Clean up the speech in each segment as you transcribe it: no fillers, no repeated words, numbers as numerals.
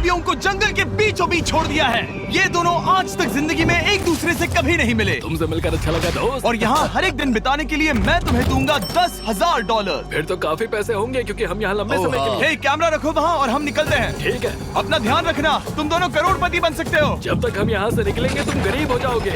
जोम्बियों को जंगल के बीचों बीच छोड़ दिया है। ये दोनों आज तक जिंदगी में एक दूसरे से कभी नहीं मिले। तुमसे मिलकर अच्छा लगा दोस्त। और यहाँ हर एक दिन बिताने के लिए मैं तुम्हें दूंगा $10,000। फिर तो काफी पैसे होंगे क्योंकि हम यहाँ लंबे समय के लिए। हे, कैमरा रखो वहाँ और हम निकलते हैं। ठीक है। अपना ध्यान रखना, तुम दोनों करोड़पति बन सकते हो। जब तक हम यहाँ से निकलेंगे तुम गरीब हो जाओगे।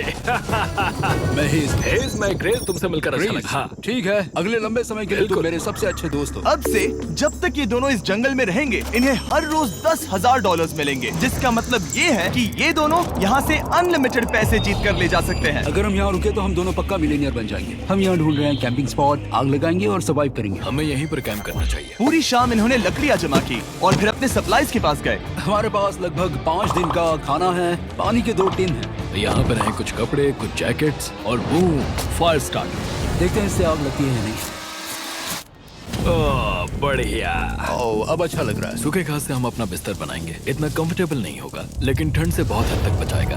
मैं ग्रेस, तुमसे मिलकर अच्छा लगा। हाँ। ठीक है, अगले लंबे समय के लिए तुम मेरे सबसे अच्छे दोस्त हो। अब से जब तक ये दोनों इस जंगल में रहेंगे इन्हें हर रोज $10,000 मिलेंगे, जिसका मतलब ये है कि ये दोनों यहाँ से अनलिमिटेड पैसे जीत कर ले जा सकते हैं। अगर हम यहाँ रुके तो हम दोनों पक्का मिलियनियर बन जाएंगे। हम यहाँ ढूंढ रहे हैं कैंपिंग स्पॉट, आग लगाएंगे और सर्वाइव करेंगे। हमें यहीं पर कैंप करना चाहिए। पूरी शाम इन्होंने लकड़ियाँ जमा की और फिर अपने सप्लाईज के पास गए। हमारे पास लगभग 5 दिन का खाना है, पानी के 2 टिन हैं। यहाँ पर हैं कुछ कपड़े, कुछ जैकेट्स और बूम, फायर स्टार्टर। देखते हैं इससे आग लगती है या नहीं। बढ़िया। अब अच्छा लग रहा है। सूखे घास से हम अपना बिस्तर बनाएंगे। इतना कंफर्टेबल नहीं होगा लेकिन ठंड से बहुत हद तक बचाएगा।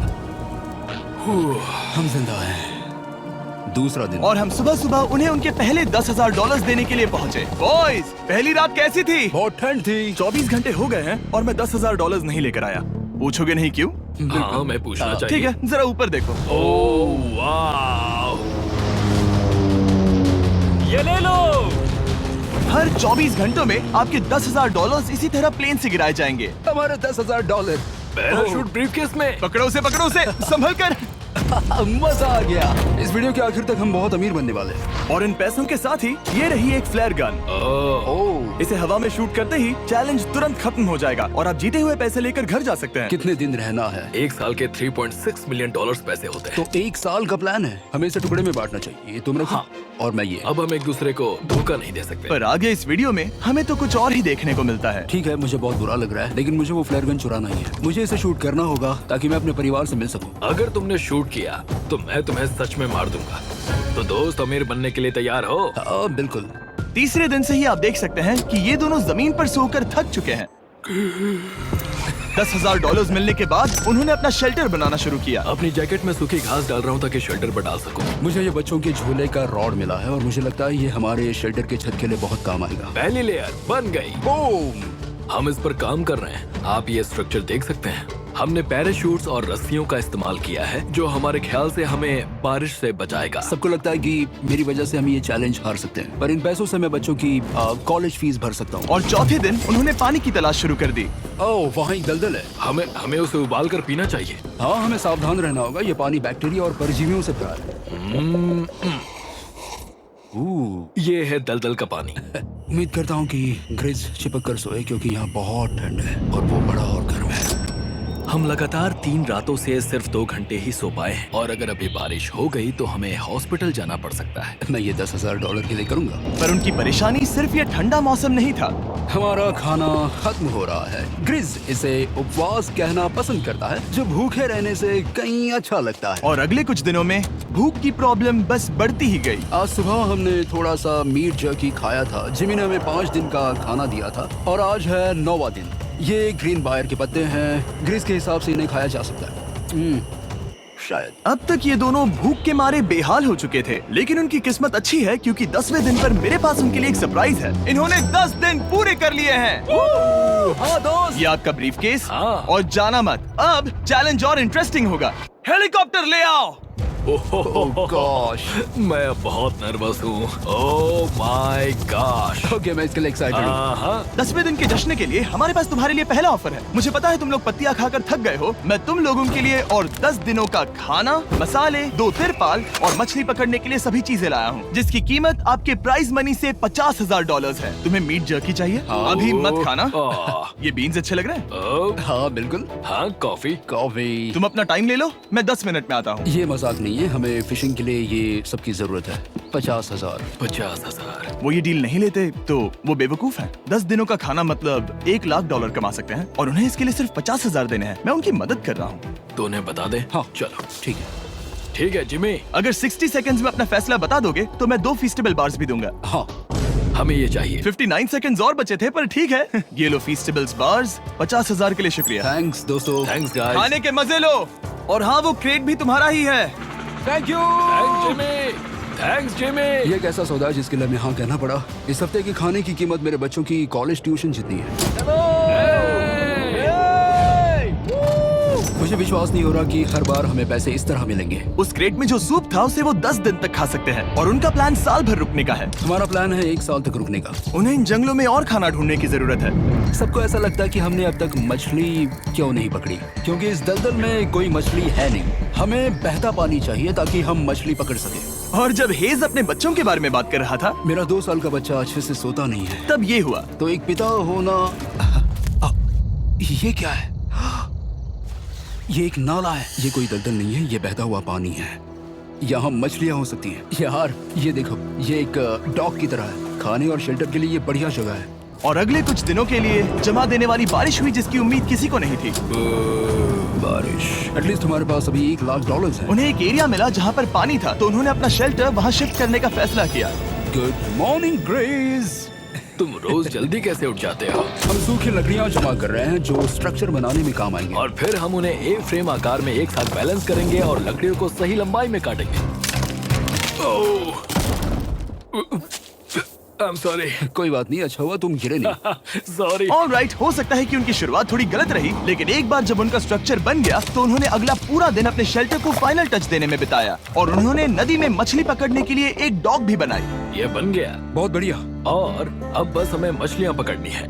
हम जिंदा हैं। दूसरा दिन और हम सुबह सुबह उन्हें उनके पहले $10,000 देने के लिए पहुँचे। बॉयज, पहली रात कैसी थी? बहुत ठंड थी। 24 घंटे हो गए हैं और मैं $10,000 नहीं लेकर आया। पूछोगे नहीं क्यों? हाँ, मैं पूछना चाहिए। ठीक है, जरा ऊपर देखो। ओह वाह, ये ले लो। हर 24 घंटों में आपके $10,000 इसी तरह प्लेन से गिराए जाएंगे। हमारे $10,000। पैराशूट ब्रीफकेस में। पकड़ो उसे संभल कर। मजा आ गया। इस वीडियो के आखिर तक हम बहुत अमीर बनने वाले हैं। और इन पैसों के साथ ही ये रही एक फ्लेयर गन। इसे हवा में शूट करते ही चैलेंज तुरंत खत्म हो जाएगा और आप जीते हुए पैसे लेकर घर जा सकते हैं। कितने दिन रहना है? 1 साल के $3.6 मिलियन पैसे होते हैं। तो 1 साल का प्लान है। हमें इसे टुकड़े में बांटना चाहिए। तुम रखो। हाँ। और मैं ये। अब हम एक दूसरे को धोखा नहीं दे सकते। पर आगे इस वीडियो में हमें तो कुछ और ही देखने को मिलता है। ठीक है, मुझे बहुत बुरा लग रहा है लेकिन मुझे वो फ्लेयर गन चुराना ही है। मुझे इसे शूट करना होगा ताकि मैं अपने परिवार से मिल सकूं। अगर तुमने शूट किया तो मैं तुम्हें सच में मार दूंगा। तो दोस्त, अमीर बनने के लिए तैयार हो? बिल्कुल। तीसरे दिन से ही आप देख सकते हैं कि ये दोनों जमीन पर सोकर थक चुके हैं। $10,000 मिलने के बाद उन्होंने अपना शेल्टर बनाना शुरू किया। अपनी जैकेट में सूखी घास डाल रहा हूँ ताकि शेल्टर पर डाल सकूं। मुझे ये बच्चों के झूले का रॉड मिला है और मुझे लगता है ये हमारे शेल्टर के छत के लिए बहुत काम आएगा। पहली लेयर बन गई। बूम! हम इस पर काम कर रहे हैं। आप ये स्ट्रक्चर देख सकते हैं। हमने पैराशूट्स और रस्सियों का इस्तेमाल किया है जो हमारे ख्याल से हमें बारिश से बचाएगा। सबको लगता है कि मेरी वजह से हम ये चैलेंज हार सकते हैं, पर इन पैसों से मैं बच्चों की कॉलेज फीस भर सकता हूँ। और चौथे दिन उन्होंने पानी की तलाश शुरू कर दी। ओह, वहाँ एक दलदल है। हमें उसे उबाल कर पीना चाहिए। हाँ, हमें सावधान रहना होगा। ये पानी बैक्टीरिया और परजीवियों से भरा है। ये है दलदल का पानी। उम्मीद करता हूँ कि ग्रिज चिपक कर सोए क्योंकि यहाँ बहुत ठंड है और वो बड़ा और गर्म है। हम लगातार 3 रातों से सिर्फ 2 घंटे ही सो पाए हैं और अगर अभी बारिश हो गई तो हमें हॉस्पिटल जाना पड़ सकता है। मैं ये $10,000 के लिए करूँगा। पर उनकी परेशानी सिर्फ ये ठंडा मौसम नहीं था। हमारा खाना खत्म हो रहा है। ग्रिज इसे उपवास कहना पसंद करता है, जो भूखे रहने से कहीं अच्छा लगता है। और अगले कुछ दिनों में भूख की प्रॉब्लम बस बढ़ती ही गई। आज सुबह हमने थोड़ा सा मीट जर्की खाया था। जिमी ने हमें 5 दिन का खाना दिया था और आज है 9वां दिन। ये ग्रीन बायर के पत्ते हैं। ग्रिज के हिसाब से इन्हें खाया जा सकता है। शायद। अब तक ये दोनों भूख के मारे बेहाल हो चुके थे, लेकिन उनकी किस्मत अच्छी है क्योंकि 10वें दिन पर मेरे पास उनके लिए एक सरप्राइज है। इन्होंने 10 दिन पूरे कर लिए हैं। हाँ दोस्त, ये आपका ब्रीफकेस। हाँ। और जाना मत, अब चैलेंज और इंटरेस्टिंग होगा। हेलीकॉप्टर ले आओ। गॉश, मैं बहुत नर्वस हूँ। Oh my gosh. ओके, मैं इसके लिए एक्साइटेड हूँ। 10वें दिन के जश्न के लिए हमारे पास तुम्हारे लिए पहला ऑफर है। मुझे पता है तुम लोग पत्तियां खाकर थक गए हो। मैं तुम लोगों के लिए और 10 दिनों का खाना, मसाले, 2 तिरपाल और मछली पकड़ने के लिए सभी चीजें लाया हूँ, जिसकी कीमत आपके प्राइज मनी से $50,000 है। तुम्हें मीट जर्की चाहिए? अभी मत खाना। ये बीन्स अच्छे लग रहे हैं। हाँ बिल्कुल। हाँ, कॉफी। तुम अपना टाइम ले लो, मैं 10 मिनट में आता हूँ। ये मजाक नहीं है, हमें फिशिंग के लिए ये सबकी जरूरत है। 50,000। 50,000। वो ये डील नहीं लेते तो वो बेवकूफ हैं। 10 दिनों का खाना मतलब $1,00,000 कमा सकते हैं और उन्हें इसके लिए सिर्फ 50,000 देने हैं। मैं उनकी मदद कर रहा हूँ। तो उन्हें बता दे। हाँ चलो ठीक है। ठीक है जिमी, अगर 60 सेकंड्स में अपना फैसला बता दोगे तो मैं 2 फीस्टेबल बार्स भी दूंगा। हाँ, हमें ये चाहिए। 59 सेकंड्स और बचे थे, पर ठीक है। ये लो फीस्टेबल्स बार्स। 50,000 के लिए शुक्रिया। थैंक्स दोस्तों। Thanks guys. खाने के मजे लो। और हाँ, वो क्रेट भी तुम्हारा ही है। Thank you. Thanks Jimmy. ये एक ऐसा सौदा है जिसके लिए हमें हाँ कहना पड़ा। इस हफ्ते के खाने की कीमत मेरे बच्चों की कॉलेज ट्यूशन जितनी है। मुझे विश्वास नहीं हो रहा कि हर बार हमें पैसे इस तरह मिलेंगे। उस क्रेट में जो सूप था उसे वो 10 दिन तक खा सकते हैं और उनका प्लान साल भर रुकने का है। हमारा प्लान है 1 साल तक रुकने का। उन्हें इन जंगलों में और खाना ढूंढने की जरूरत है। सबको ऐसा लगता है कि हमने अब तक मछली क्यों नहीं पकड़ी, क्योंकि इस दलदल में कोई मछली है नहीं। हमें बहता पानी चाहिए ताकि हम मछली पकड़ सके। और जब हेज अपने बच्चों के बारे में बात कर रहा था, मेरा 2 साल का बच्चा अच्छे से सोता नहीं है। तब ये हुआ। तो एक पिता होना। ये क्या है? ये एक नाला है। ये कोई दलदल नहीं है, ये बहता हुआ पानी है। यहाँ मछलियाँ हो सकती हैं। यार ये देखो, ये एक डॉक की तरह है। खाने और शेल्टर के लिए ये बढ़िया जगह है। और अगले कुछ दिनों के लिए जमा देने वाली बारिश हुई जिसकी उम्मीद किसी को नहीं थी। बारिश। एटलीस्ट हमारे पास अभी $1,00,000 है। उन्हें एक एरिया मिला जहाँ पर पानी था, तो उन्होंने अपना शेल्टर वहाँ शिफ्ट करने का फैसला किया। Good morning grace. तुम रोज जल्दी कैसे उठ जाते हो? हम सूखी लकड़ियाँ जमा कर रहे हैं जो स्ट्रक्चर बनाने में काम आएंगे। और फिर हम उन्हें एक फ्रेम आकार में एक साथ बैलेंस करेंगे और लकड़ियों को सही लंबाई में काटेंगे। I'm sorry. कोई बात नहीं, अच्छा हुआ तुम गिरे नहीं। Sorry. ऑलराइट, हो सकता है कि उनकी शुरुआत थोड़ी गलत रही, लेकिन एक बार जब उनका स्ट्रक्चर बन गया तो उन्होंने अगला पूरा दिन अपने शेल्टर को फाइनल टच देने में बिताया और उन्होंने नदी में मछली पकड़ने के लिए एक डॉक भी बनाई। ये बन गया बहुत बढ़िया। और अब बस हमें मछलियाँ पकड़नी है।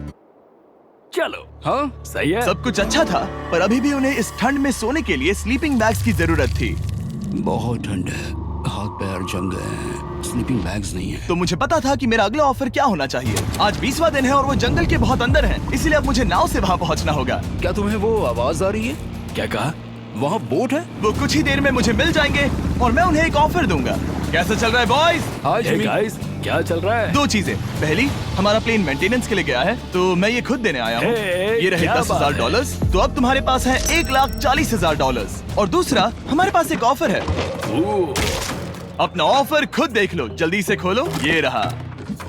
चलो। हाँ, सही है। सब कुछ अच्छा था, पर अभी भी उन्हें इस ठंड में सोने के लिए स्लीपिंग बैग्स की जरूरत थी। बहुत ठंड है, हाथ पैर जम गए हैं, स्लीपिंग बैग्स नहीं है। तो मुझे पता था कि मेरा अगला ऑफर क्या होना चाहिए। आज 20वां दिन है और वो जंगल के बहुत अंदर है, इसलिए अब मुझे नाव से वहाँ पहुँचना होगा। क्या तुम्हें वो आवाज आ रही है? क्या कहा? वहाँ बोट है? वो कुछ ही देर में मुझे मिल जाएंगे और मैं उन्हें एक ऑफर दूंगा। कैसा चल रहा है बॉयज? हाय Hey जिमी। guys, क्या चल रहा है? 2 चीजें। पहली, हमारा प्लेन मेंटेनेंस के लिए गया है, तो मैं ये खुद देने आया हूँ। Hey, ये रहे क्या $10,000, तो अब तुम्हारे पास है $1,40,000। और दूसरा, हमारे पास एक ऑफर है। ओह, अपना ऑफर खुद देख लो, जल्दी से खोलो। ये रहा।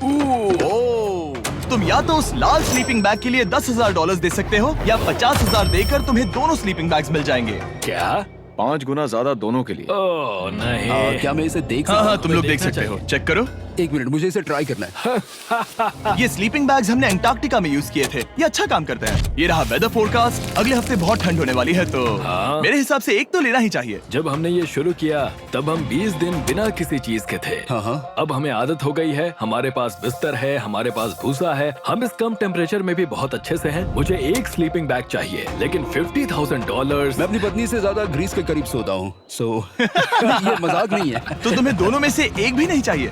ओह, तुम या तो उस लाल स्लीपिंग बैग के लिए $10,000 दे सकते हो या 50,000 देकर तुम्हें दोनों स्लीपिंग बैग्स मिल जाएंगे। क्या? 5 गुना ज्यादा दोनों के लिए। ओह नहीं। क्या मैं इसे देख हाँ सकता हाँ, हूँ? तुम लोग देख देखना सकते हो। चाहिए। चेक करो। एक मिनट, मुझे इसे ट्राई करना है। ये स्लीपिंग बैग्स हमने अंटार्कटिका में यूज किए थे। ये अच्छा काम करते हैं। ये रहा वेदर फोरकास्ट। अगले हफ्ते बहुत ठंड होने वाली है, तो हाँ। मेरे हिसाब से एक तो लेना ही चाहिए। जब हमने ये शुरू किया तब हम 20 दिन बिना किसी चीज के थे। हाँ हाँ। अब हमें आदत हो गई है। हमारे पास बिस्तर है, हमारे पास भूसा है, हम इस कम टेम्परेचर में भी बहुत अच्छे से हैं। मुझे एक स्लीपिंग बैग चाहिए, लेकिन $50,000। मैं अपनी पत्नी से ज्यादा ग्रीस के करीब सोता हूँ, सो ये मजाक नहीं है। तो तुम्हें दोनों में से एक भी नहीं चाहिए?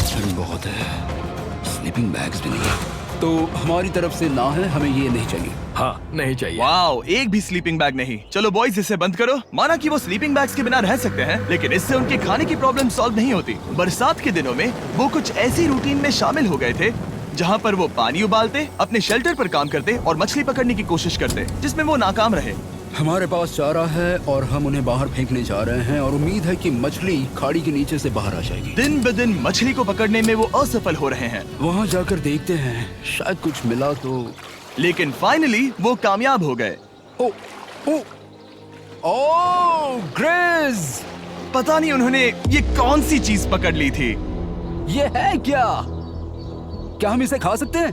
ठंड बहुत है, स्लीपिंग बैग्स भी नहीं। तो हमारी तरफ से ना है, हमें ये नहीं चाहिए। हाँ, नहीं चाहिए। वाओ, एक भी स्लीपिंग बैग नहीं। चलो बॉयज, इसे बंद करो। माना कि वो स्लीपिंग बैग्स के बिना रह सकते हैं, लेकिन इससे उनके खाने की प्रॉब्लम सॉल्व नहीं होती। बरसात के दिनों में वो कुछ ऐसी रूटीन में शामिल हो गए थे जहाँ पर वो पानी उबालते, अपने शेल्टर पर काम करते और मछली पकड़ने की कोशिश करते, जिसमें वो नाकाम रहे। हमारे पास चारा है और हम उन्हें बाहर फेंकने जा रहे हैं और उम्मीद है कि मछली खाड़ी के नीचे से बाहर आ जाएगी। दिन ब दिन मछली को पकड़ने में वो असफल हो रहे हैं, वहाँ जाकर देखते हैं, शायद कुछ मिला तो। लेकिन फाइनली वो कामयाब हो गए। ओ, ओ, ओ, ग्रेस! पता नहीं उन्होंने ये कौन सी चीज पकड़ ली थी। ये है क्या? क्या हम इसे खा सकते हैं?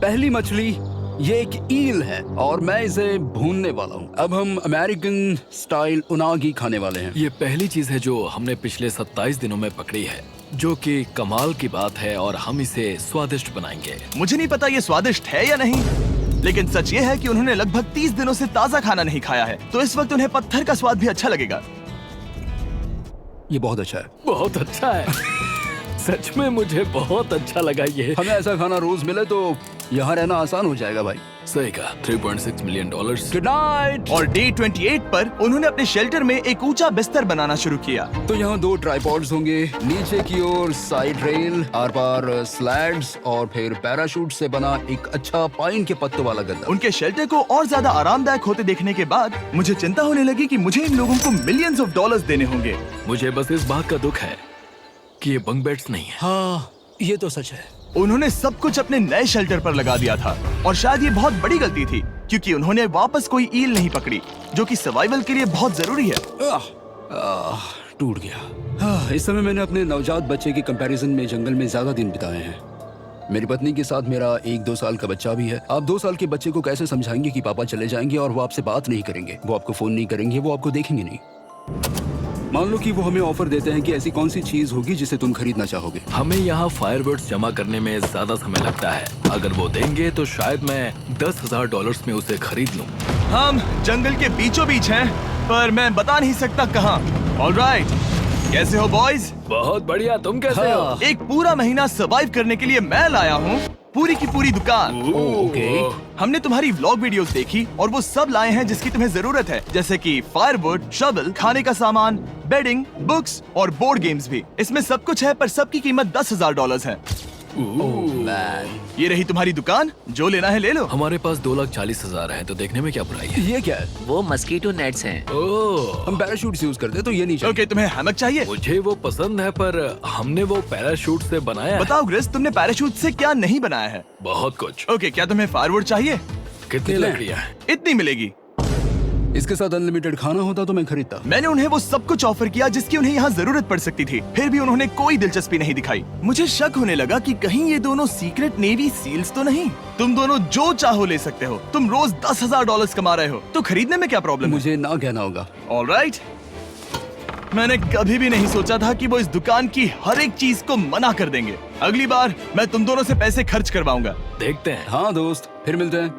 पहली मछली, ये एक ईल है और मैं इसे भूनने वाला हूँ। अब हम अमेरिकन स्टाइल उनागी खाने वाले हैं। ये पहली चीज है जो हमने पिछले 27 दिनों में पकड़ी है, जो कि कमाल की बात है और हम इसे स्वादिष्ट बनाएंगे। मुझे नहीं पता ये स्वादिष्ट है या नहीं, लेकिन सच ये है कि उन्होंने लगभग 30 दिनों से ताजा खाना नहीं खाया है, तो इस वक्त उन्हें पत्थर का स्वाद भी अच्छा लगेगा। ये बहुत अच्छा है। बहुत अच्छा है। सच में मुझे बहुत अच्छा लगा ये। हमें ऐसा खाना रोज मिले तो यहाँ रहना आसान हो जाएगा भाई। सही कहा। $3.6 मिलियन। Good night. और डे 28 पर उन्होंने अपने शेल्टर में एक ऊंचा बिस्तर बनाना शुरू किया। तो यहाँ 2 ट्राइपॉड्स होंगे, नीचे की ओर side rail, are par slides और फिर पैराशूट से बना एक अच्छा पाइन के पत्तों वाला गद्दा। उनके शेल्टर को और ज्यादा आरामदायक होते देखने के बाद मुझे चिंता होने लगी कि मुझे इन लोगों को मिलियंस ऑफ डॉलर्स देने होंगे। मुझे बस इस बात का दुख है कि ये बंक बेड्स नहीं है। हाँ, ये तो सच है। उन्होंने सब कुछ अपने नए शेल्टर पर लगा दिया था और शायद ये बहुत बड़ी गलती थी, क्योंकि उन्होंने वापस कोई ईल नहीं पकड़ी, जो कि सर्वाइवल के लिए बहुत जरूरी है। टूट गया। इस समय मैंने अपने नवजात बच्चे के कंपैरिजन में जंगल में ज्यादा दिन बिताए हैं। मेरी पत्नी के साथ मेरा 1-2 साल का बच्चा भी है। आप 2 साल के बच्चे को कैसे समझाएंगे कि पापा चले जाएंगे और वो आपसे बात नहीं करेंगे, वो आपको फोन नहीं करेंगे, वो आपको देखेंगे नहीं। मान लो कि वो हमें ऑफर देते हैं कि ऐसी कौन सी चीज होगी जिसे तुम खरीदना चाहोगे। हमें यहाँ फायरवर्ड्स जमा करने में ज्यादा समय लगता है। अगर वो देंगे तो शायद मैं $10,000 में उसे खरीद लूँ। हम जंगल के बीचों बीच हैं, पर मैं बता नहीं सकता कहाँ। ऑलराइट, कैसे हो बॉयज? बहुत बढ़िया, तुम कैसे हो? हाँ। एक पूरा महीना सर्वाइव करने के लिए मैं लाया हूँ पूरी की पूरी दुकान। ओके। हमने तुम्हारी व्लॉग वीडियोस देखी और वो सब लाए हैं जिसकी तुम्हें जरूरत है, जैसे कि फायरवुड, शवल, खाने का सामान, बेडिंग, बुक्स और बोर्ड गेम्स भी। इसमें सब कुछ है, पर सबकी कीमत $10,000 है। मैन, ये रही तुम्हारी दुकान, जो लेना है ले लो। हमारे पास 2,40,000 है, तो देखने में क्या बुराई है? ये क्या है? वो मस्कीटो नेट्स हैं। ओह, हम पैराशूट यूज करते हैं तो ये नहीं चाहिए। ओके, तुम्हें हैमक चाहिए? मुझे वो पसंद है, पर हमने वो पैराशूट से बनाया है। बताओ ग्रेस, तुमने पैराशूट से क्या नहीं बनाया है? बहुत कुछ। ओके, क्या तुम्हें फायरवुड चाहिए? कितनी लकड़ियाँ हैं? इतनी मिलेगी। इसके साथ अनलिमिटेड खाना होता तो मैं खरीदता। मैंने उन्हें वो सब कुछ ऑफर किया जिसकी उन्हें यहाँ जरूरत पड़ सकती थी, फिर भी उन्होंने कोई दिलचस्पी नहीं दिखाई। मुझे शक होने लगा कि कहीं ये दोनों सीक्रेट नेवी सील्स तो नहीं। तुम दोनों जो चाहो ले सकते हो। तुम रोज $10,000 कमा रहे हो, तो खरीदने में क्या प्रॉब्लम है? मुझे ना कहना होगा। ऑलराइट। मैंने कभी भी नहीं सोचा था कि वो इस दुकान की हर एक चीज को मना कर देंगे। अगली बार मैं तुम दोनों से पैसे खर्च करवाऊंगा। देखते हैं। हाँ दोस्त, फिर मिलते हैं।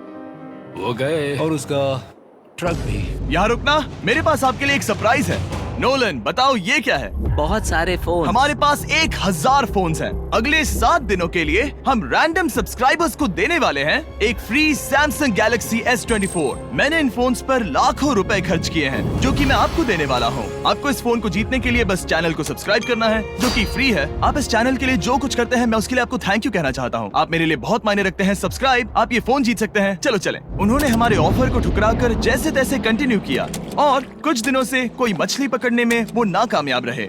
वो गए। और उसका ट्रक भी। यहाँ रुकना, मेरे पास आपके लिए एक सरप्राइज है। नोलन, बताओ ये क्या है? बहुत सारे फोन। हमारे पास 1,000 फोन्स हैं। अगले 7 दिनों के लिए हम रैंडम सब्सक्राइबर्स को देने वाले हैं एक फ्री Samsung Galaxy S24। मैंने इन फोन्स पर लाखों रुपए खर्च किए हैं, जो कि मैं आपको देने वाला हूँ। आपको इस फोन को जीतने के लिए बस चैनल को सब्सक्राइब करना है, जो कि फ्री है। आप इस चैनल के लिए जो कुछ करते हैं, मैं उसके लिए आपको थैंक यू कहना चाहता हूँ। आप मेरे लिए बहुत मायने रखते हैं। सब्सक्राइब, आप ये फोन जीत सकते हैं। चलो चले। उन्होंने हमारे ऑफर को ठुकरा कर जैसे तैसे कंटिन्यू किया, और कुछ दिनों से कोई मछली पकड़ने में वो नाकामयाब रहे।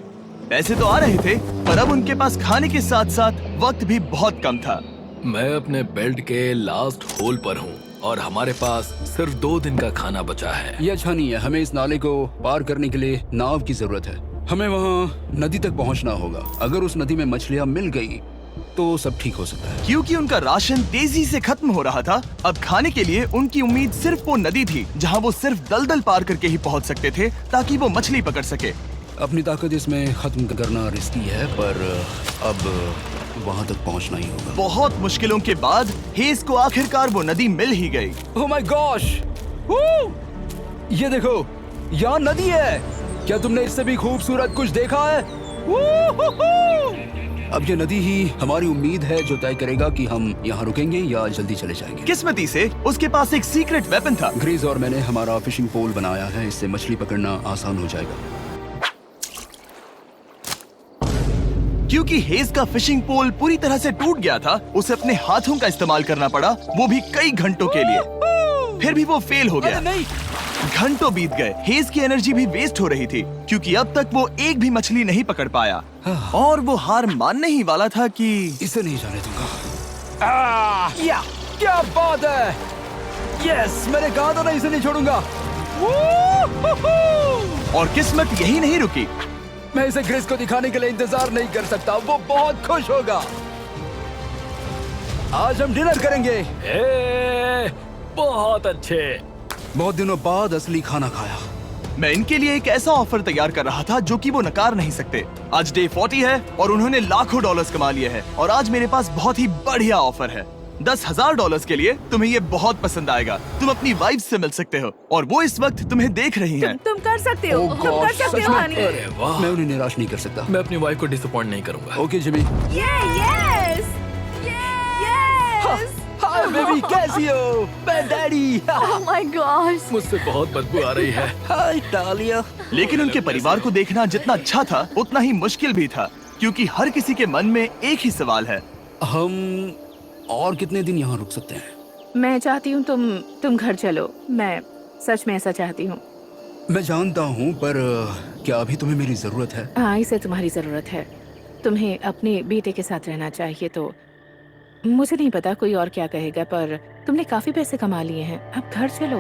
पैसे तो आ रहे थे, पर अब उनके पास खाने के साथ साथ वक्त भी बहुत कम था। मैं अपने बेल्ट के लास्ट होल पर हूँ और हमारे पास सिर्फ 2 दिन का खाना बचा है। ये अच्छा नहीं है। हमें इस नाले को पार करने के लिए नाव की जरूरत है। हमें वहाँ नदी तक पहुँचना होगा। अगर उस नदी में मछलियाँ मिल गई तो सब ठीक हो सकता है। क्योंकि उनका राशन तेजी से खत्म हो रहा था, अब खाने के लिए उनकी उम्मीद सिर्फ वो नदी थी, जहाँ वो सिर्फ दलदल पार करके ही पहुँच सकते थे, ताकि वो मछली पकड़ सके। अपनी ताकत इसमें खत्म करना रिस्की है, पर अब वहाँ तक पहुँचना ही होगा। बहुत मुश्किलों के बाद हेज को आखिरकार वो नदी मिल ही गई। Oh my gosh! ये देखो, यहाँ नदी है। क्या तुमने इससे भी खूबसूरत कुछ देखा है? अब ये नदी ही हमारी उम्मीद है, जो तय करेगा कि हम यहाँ रुकेंगे या जल्दी चले जाएंगे। किस्मती से उसके पास एक सीक्रेट वेपन था। ग्रीज और मैंने हमारा फिशिंग पोल बनाया है, इससे मछली पकड़ना आसान हो जाएगा। क्योंकि हेज का फिशिंग पोल पूरी तरह से टूट गया था, उसे अपने हाथों का इस्तेमाल करना पड़ा, वो भी कई घंटों के लिए। फिर भी वो फेल हो गया। नहीं। घंटों बीत गए। हेज की एनर्जी भी वेस्ट हो रही थी, क्योंकि अब तक वो एक भी मछली नहीं पकड़ पाया, और वो हार मानने ही वाला था कि इसे नहीं जाने दूंगा। या क्या बात है! यस, मैंने कहा था ना, इसे नहीं छोड़ूंगा। और किस्मत यही नहीं रुकी। मैं इसे ग्रिस को दिखाने के लिए इंतजार नहीं कर सकता। वो बहुत खुश होगा। आज हम डिनर करेंगे। बहुत अच्छे। बहुत दिनों बाद असली खाना खाया। मैं इनके लिए एक ऐसा ऑफर तैयार कर रहा था जो कि वो नकार नहीं सकते। आज डे 40 है और उन्होंने लाखों डॉलर्स कमा लिए हैं, और आज मेरे पास बहुत ही बढ़िया ऑफर है। $10,000 के लिए तुम्हें ये बहुत पसंद आएगा। तुम अपनी वाइफ से मिल सकते हो, और वो इस वक्त तुम्हें देख रही हैं। तुम कर सकते हो। Oh तुम कर gosh, सकते सच हो में? हनी। अरे वाह, मैं उन्हें निराश नहीं कर सकता। मैं अपनी वाइफ को डिसअपॉइंट नहीं करूंगा। Okay Jimmy. Yes hi baby, कैसी हो? मैं डैडी। Oh my gosh. मुझसे बहुत बदबू आ रही है। हाय डालिया। लेकिन उनके परिवार को देखना जितना अच्छा था, उतना ही मुश्किल भी था, क्योंकि हर किसी के मन में एक ही सवाल है। हम और कितने दिन यहाँ रुक सकते हैं? मैं चाहती हूँ तुम घर चलो। मैं सच में ऐसा चाहती हूँ। मैं जानता हूँ, पर क्या अभी तुम्हें मेरी जरूरत है? हाँ, इसे तुम्हारी जरूरत है। तुम्हें अपने बेटे के साथ रहना चाहिए। तो मुझे नहीं पता कोई और क्या कहेगा, पर तुमने काफी पैसे कमा लिए हैं। अब घर चलो।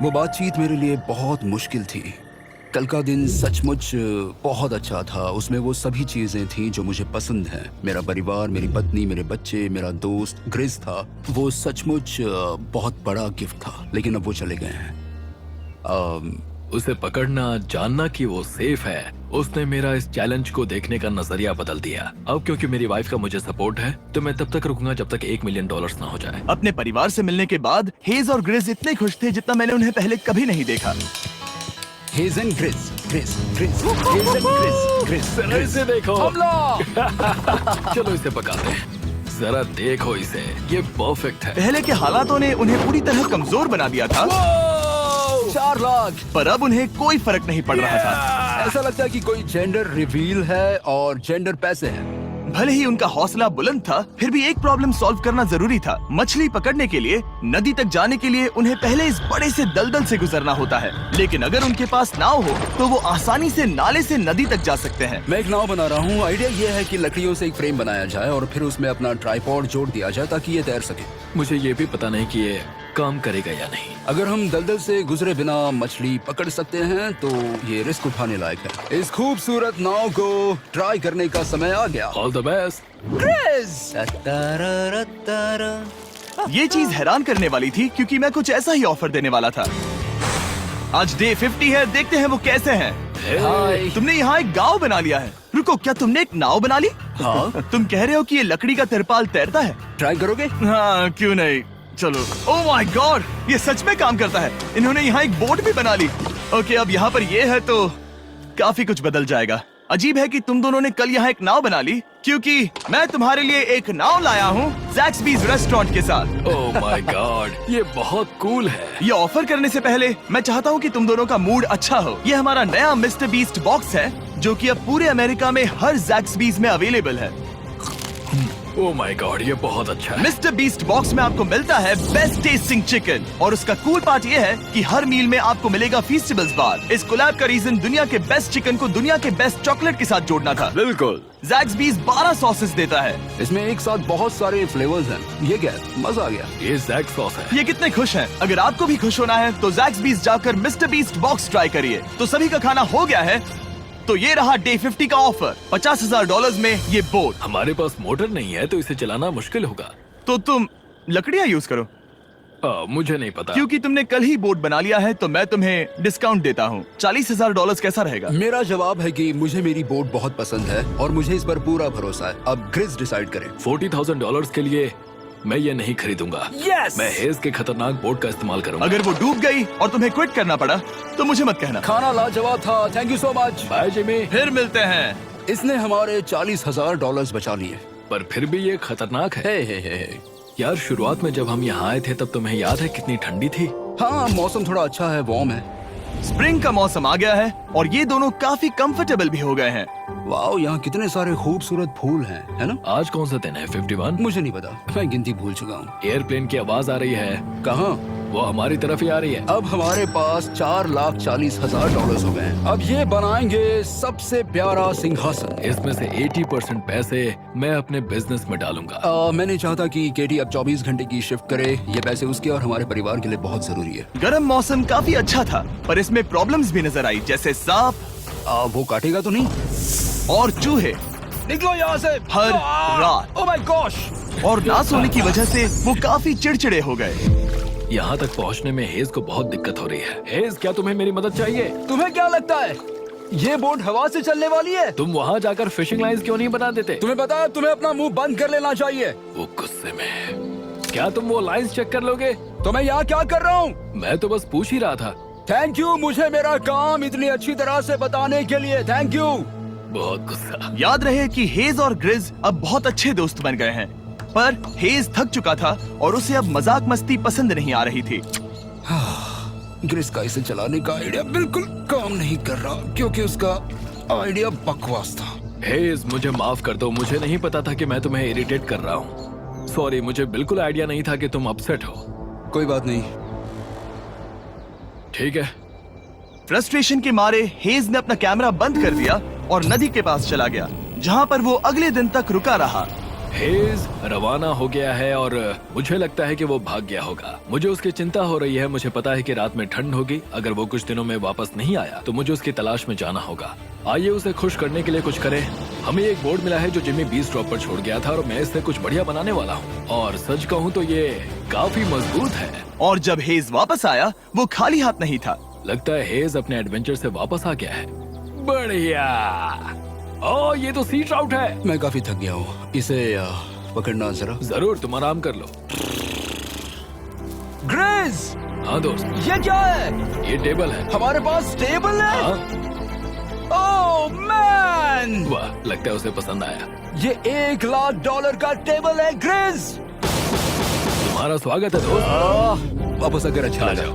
वो बातचीत मेरे लिए बहुत मुश्किल थी। कल का दिन सचमुच बहुत अच्छा था। उसमें वो सभी चीजें थी जो मुझे पसंद हैं। मेरा परिवार, मेरी पत्नी, मेरे बच्चे, मेरा दोस्त ग्रिस था। वो सचमुच बहुत बड़ा गिफ्ट था, लेकिन अब वो चले गए हैं। उसे पकड़ना, जानना कि वो सेफ है, उसने मेरा इस चैलेंज को देखने का नजरिया बदल दिया। अब क्योंकि मेरी वाइफ का मुझे सपोर्ट है तो मैं तब तक रुकूंगा जब तक $1 मिलियन ना हो जाए। अपने परिवार से मिलने के बाद हेज और ग्रिस इतने खुश थे जितना मैंने उन्हें पहले कभी नहीं देखा। हेज एंड ग्रिस, ग्रिस, ग्रिस, हेज एंड ग्रिस, ग्रिस, जरा ग्रिस। इसे देखो। हमला! चलो इसे पकाते हैं। जरा देखो इसे, ये परफेक्ट है। पहले के हालातों ने उन्हें पूरी तरह कमजोर बना दिया था, 4 लाख। पर अब उन्हें कोई फर्क नहीं पड़ रहा था। ऐसा लगता है कि कोई जेंडर रिवील है और जेंडर पैसे हैं। भले ही उनका हौसला बुलंद था, फिर भी एक प्रॉब्लम सॉल्व करना जरूरी था। मछली पकड़ने के लिए नदी तक जाने के लिए उन्हें पहले इस बड़े से दलदल से गुजरना होता है, लेकिन अगर उनके पास नाव हो तो वो आसानी से नाले से नदी तक जा सकते हैं। मैं एक नाव बना रहा हूँ। आइडिया ये है कि लकड़ियों से एक फ्रेम बनाया जाए और फिर उसमें अपना ट्राइपॉड जोड़ दिया जाए ताकि ये तैर सके। मुझे ये भी पता नहीं कि ये काम करेगा या नहीं। अगर हम दलदल से गुजरे बिना मछली पकड़ सकते हैं तो ये रिस्क उठाने लायक है। इस खूबसूरत नाव को ट्राई करने का समय आ गया। All the best. ये चीज हैरान करने वाली थी क्योंकि मैं कुछ ऐसा ही ऑफर देने वाला था। आज डे 50 है, देखते हैं वो कैसे हैं। हाय। तुमने यहाँ एक गांव बना लिया है। रुको, क्या तुमने एक नाव बना ली? हाँ। तुम कह रहे हो कि ये लकड़ी का तिरपाल तैरता है? ट्राई करोगे? हाँ, क्यों नहीं। चलो। ओह माय गॉड, ये सच में काम करता है। इन्होंने यहाँ एक बोट भी बना ली। ओके, अब यहाँ पर ये है तो काफी कुछ बदल जाएगा। अजीब है कि तुम दोनों ने कल यहाँ एक नाव बना ली, क्योंकि मैं तुम्हारे लिए एक नाव लाया हूँ ज़ैक्सबीज़ रेस्टोरेंट के साथ। ओह माय गॉड, ये बहुत कूल है। ये ऑफर करने से पहले मैं चाहता हूँ कि तुम दोनों का मूड अच्छा हो। ये हमारा नया मिस्टर बीस्ट बॉक्स है जो कि अब पूरे अमेरिका में हर ज़ैक्सबीज़ में अवेलेबल है। ओह माय गॉड, ये बहुत अच्छा है। मिस्टर बीस्ट बॉक्स में आपको मिलता है बेस्ट टेस्टिंग चिकन, और उसका कूल पार्ट ये है कि हर मील में आपको मिलेगा फीस्टेबल्स बार। इस कोलैब का रीजन दुनिया के बेस्ट चिकन को दुनिया के बेस्ट चॉकलेट के साथ जोड़ना था। बिल्कुल। ज़ैक्सबीज़ 12 सॉसेस देता है। इसमें एक साथ बहुत सारे फ्लेवर्स हैं। ये क्या है? मजा आ गया। ये जैक सॉस है। ये कितने खुश हैं। अगर आपको भी खुश होना है तो ज़ैक्सबीज़ जाकर मिस्टर बीस्ट बॉक्स ट्राई करिए। तो सभी का खाना हो गया है, तो ये रहा डे 50 का ऑफर। $50,000 में ये बोट। हमारे पास मोटर नहीं है तो इसे चलाना मुश्किल होगा। तो तुम लकड़ियाँ यूज करो। मुझे नहीं पता। क्योंकि तुमने कल ही बोट बना लिया है तो मैं तुम्हें डिस्काउंट देता हूँ। $40,000 कैसा रहेगा? मेरा जवाब है कि मुझे मेरी बोट बहुत पसंद है और मुझे इस पर पूरा भरोसा है। अब ग्रिस डिसाइड करें। $40,000 के लिए मैं ये नहीं खरीदूंगा। Yes! मैं हेज के खतरनाक बोट का इस्तेमाल करूंगा। अगर वो डूब गई और तुम्हें क्विट करना पड़ा तो मुझे मत कहना। खाना लाजवाब था। Thank you so much. Bye Jimmy. फिर मिलते हैं। इसने हमारे $40,000 बचा लिए। पर फिर भी ये खतरनाक है। हे। यार, शुरुआत में जब हम यहाँ आए थे तब तुम्हें याद है कितनी ठंडी थी? हाँ, मौसम थोड़ा अच्छा है, वार्म है। स्प्रिंग का मौसम आ गया है और ये दोनों काफी कंफर्टेबल भी हो गए हैं। वाओ, यहाँ कितने सारे खूबसूरत फूल हैं, है ना? आज कौन सा दिन है? 51? मुझे नहीं पता, मैं गिनती भूल चुका हूँ। एयरप्लेन की आवाज आ रही है। कहाँ? वो हमारी तरफ ही आ रही है। अब हमारे पास $4,40,000 हो गए हैं। अब ये बनाएंगे सबसे प्यारा सिंहासन। इसमें से 80% पैसे मैं अपने बिजनेस में डालूंगा। मैं नहीं चाहता कि केटी अब 24 घंटे की शिफ्ट करे। ये पैसे उसके और हमारे परिवार के लिए बहुत जरूरी है। गर्म मौसम काफी अच्छा था, पर इसमें प्रॉब्लम्स भी नजर आई, जैसे सांप वो काटेगा तो नहीं? और चूहे निकलो यहाँ से हर रात। Oh my gosh! और ना सोने की वजह से वो काफी चिड़चिड़े हो गए। यहाँ तक पहुँचने में हेज को बहुत दिक्कत हो रही है। हेज, क्या तुम्हें मेरी मदद चाहिए? तुम्हें क्या लगता है ये बोट हवा से चलने वाली है? तुम वहाँ जाकर फिशिंग लाइंस क्यों नहीं बना देते? तुम्हें पता है, तुम्हें अपना मुंह बंद कर लेना चाहिए। वो गुस्से में। क्या तुम वो लाइंस चेक कर लोगे? तो मैं यहाँ क्या कर रहा हूँ? मैं तो बस पूछ ही रहा था। थैंक यू मुझे मेरा काम इतनी अच्छी तरह से बताने के लिए। Thank you. बहुत गुस्सा। याद रहे कि हेज और ग्रिज अब बहुत अच्छे दोस्त बन गए हैं, पर हेज थक चुका था और उसे अब मजाक मस्ती पसंद नहीं आ रही थी। ग्रिस का इसे चलाने का आइडिया बिल्कुल काम नहीं कर रहा क्योंकि उसका आइडिया बकवास था। हेज, मुझे माफ कर दो। मुझे नहीं पता था कि मैं तुम्हें इरिटेट कर रहा हूँ। सॉरी, मुझे बिल्कुल आइडिया नहीं था कि तुम अपसेट हो। कोई बात नहीं। ठीक है। फ्रस्ट्रेशन के मारे हेज ने अपना कैमरा बंद कर दिया और नदी के पास चला गया, जहाँ पर वो अगले दिन तक रुका रहा। हेज रवाना हो गया है और मुझे लगता है कि वो भाग गया होगा। मुझे उसकी चिंता हो रही है। मुझे पता है कि रात में ठंड होगी। अगर वो कुछ दिनों में वापस नहीं आया तो मुझे उसकी तलाश में जाना होगा। आइए उसे खुश करने के लिए कुछ करें। हमें एक बोर्ड मिला है जो जिमी बीस ड्रॉप पर छोड़ गया था और मैं इससे कुछ बढ़िया बनाने वाला हूँ। और सच कहूँ तो ये काफी मजबूत है। और जब हेज वापस आया वो खाली हाथ नहीं था। लगता है हेज अपने एडवेंचर से वापस आ गया है। बढ़िया। ओ ये तो सी ट्राउट है। मैं काफी थक गया हूँ, इसे पकड़ना जरा। जरूर, तुम आराम कर लो। ग्रेज, हाँ दोस्त, ये क्या है? ये टेबल है। हमारे पास टेबल है। हाँ, ओह मैन, वाह, लगता है उसे पसंद आया। ये $1,00,000 का टेबल है ग्रेज। तुम्हारा स्वागत है दोस्त। वापस अगर अच्छा आ लगा। जाओ।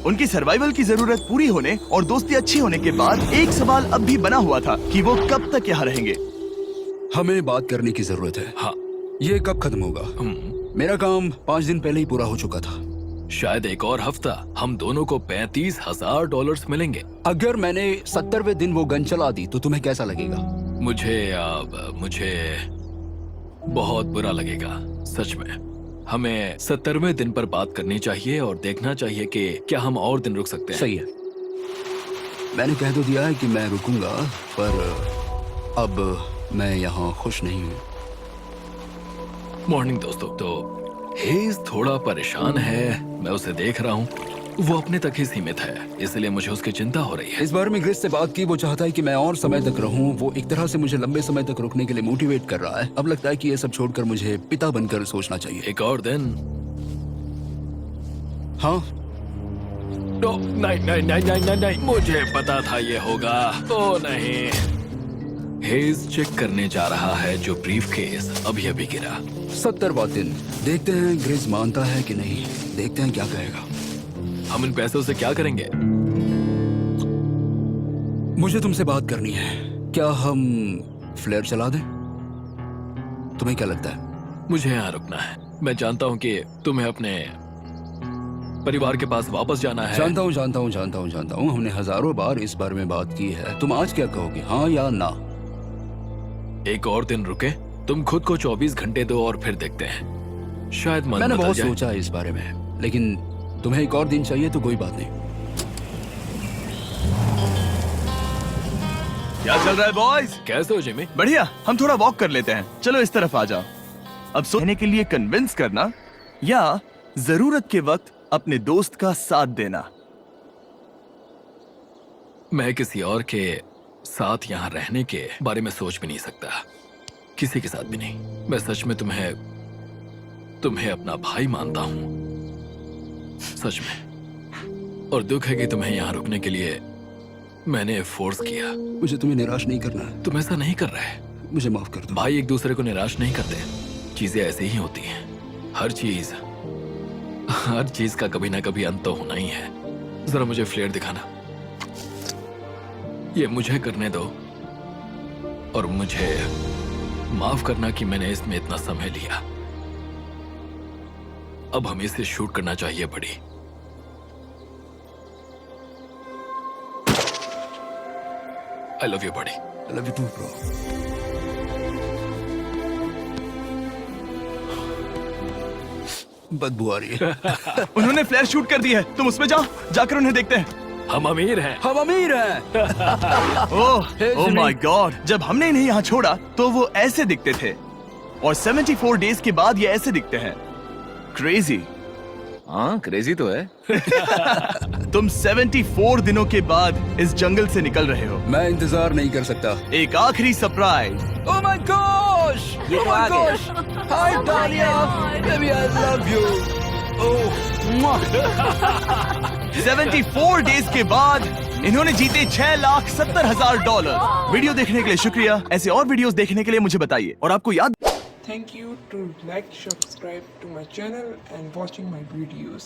उनकी सर्वाइवल की जरूरत पूरी होने और दोस्ती अच्छी होने के बाद एक सवाल अब भी बना हुआ था कि वो कब तक यहाँ रहेंगे। हमें बात करने की जरूरत है। हाँ, ये कब खत्म होगा? मेरा काम 5 दिन पहले ही पूरा हो चुका था। शायद एक और हफ्ता। हम दोनों को $35,000 मिलेंगे। अगर मैंने 70वें दिन वो गन चला दी तो तुम्हें कैसा लगेगा? मुझे बहुत बुरा लगेगा, सच में। हमें 70वें दिन पर बात करनी चाहिए और देखना चाहिए कि क्या हम और दिन रुक सकते हैं। सही है। मैंने कह तो दिया है कि मैं रुकूंगा, पर अब मैं यहाँ खुश नहीं हूँ। मॉर्निंग दोस्तों। तो हेज थोड़ा परेशान है, मैं उसे देख रहा हूँ। वो अपने तक ही सीमित है, इसलिए मुझे उसकी चिंता हो रही है। इस बार में ग्रेस से बात की, वो चाहता है कि मैं और समय तक रहूं। वो एक तरह से मुझे लंबे समय तक रुकने के लिए मोटिवेट कर रहा है। अब लगता है कि ये सब छोड़कर मुझे पिता बनकर सोचना चाहिए। एक और दिन। हाँ, नहीं, मुझे पता था ये होगा। ओ नहीं। हेज चेक करने जा रहा है जो ब्रीफ केस अभी गिरा। 70वां दिन। देखते हैं ग्रेस मानता है कि नहीं। देखते हैं क्या कहेगा। हम इन पैसों से क्या करेंगे? मुझे तुमसे बात करनी है। क्या हम फ्लेयर चला दें? तुम्हें क्या लगता है? मुझे यहाँ रुकना है। मैं जानता हूँ कि तुम्हें अपने परिवार के पास वापस जाना है। जानता हूँ। हमने हजारों बार इस बारे में बात की है। तुम आज क्या कहोगे, हाँ या ना? एक और दिन रुके। तुम खुद को 24 घंटे दो और फिर देखते हैं। शायद मन मैंने बदल बहुत जाए। सोचा है इस बारे में, लेकिन तुम्हें एक और दिन चाहिए तो कोई बात नहीं। क्या चल रहा है बॉयज? कैसे हो जिमी? बढ़िया। हम थोड़ा वॉक कर लेते हैं। चलो इस तरफ आ जाओ। अब सोने के लिए कन्विंस करना या जरूरत के वक्त अपने दोस्त का साथ देना। मैं किसी और के साथ यहाँ रहने के बारे में सोच भी नहीं सकता, किसी के साथ भी नहीं। मैं सच में तुम्हें अपना भाई मानता हूँ, सच में। और दुख है कि तुम्हें यहाँ रुकने के लिए मैंने फोर्स किया। मुझे तुम्हें निराश नहीं करना है। तुम ऐसा नहीं कर रहे। मुझे माफ कर दो। भाई एक दूसरे को निराश नहीं करते। चीजें ऐसे ही होती हैं। हर चीज का कभी ना कभी अंत तो होना ही है। जरा मुझे फ्लेयर दिखाना। ये मुझे करने दो और मुझे माफ करना कि मैंने इसमें इतना समय लिया। अब हमें इसे शूट करना चाहिए बड़ी। आई लव यू बड़ी। I love you too, bro. बदबू आ रही है। उन्होंने फ्लैश शूट कर दी है। तुम उसमें जाओ, जाकर उन्हें देखते हैं। हम अमीर हैं। हम अमीर हैं। Oh my God. जब हमने इन्हें यहाँ छोड़ा तो वो ऐसे दिखते थे और 74 डेज के बाद ये ऐसे दिखते हैं। क्रेजी। हाँ क्रेजी तो है। तुम 74 दिनों के बाद इस जंगल से निकल रहे हो। मैं इंतजार नहीं कर सकता। एक आखिरी सरप्राइज। Oh my gosh! ये Oh तो my आ गए। gosh! Hi Talia! Baby, I love you. Oh, mwah. 74 days के बाद इन्होंने जीते $6,70,000। वीडियो देखने के लिए शुक्रिया। ऐसे और वीडियोस देखने के लिए मुझे बताइए। और आपको याद Thank you to like, subscribe to my channel and watching my videos.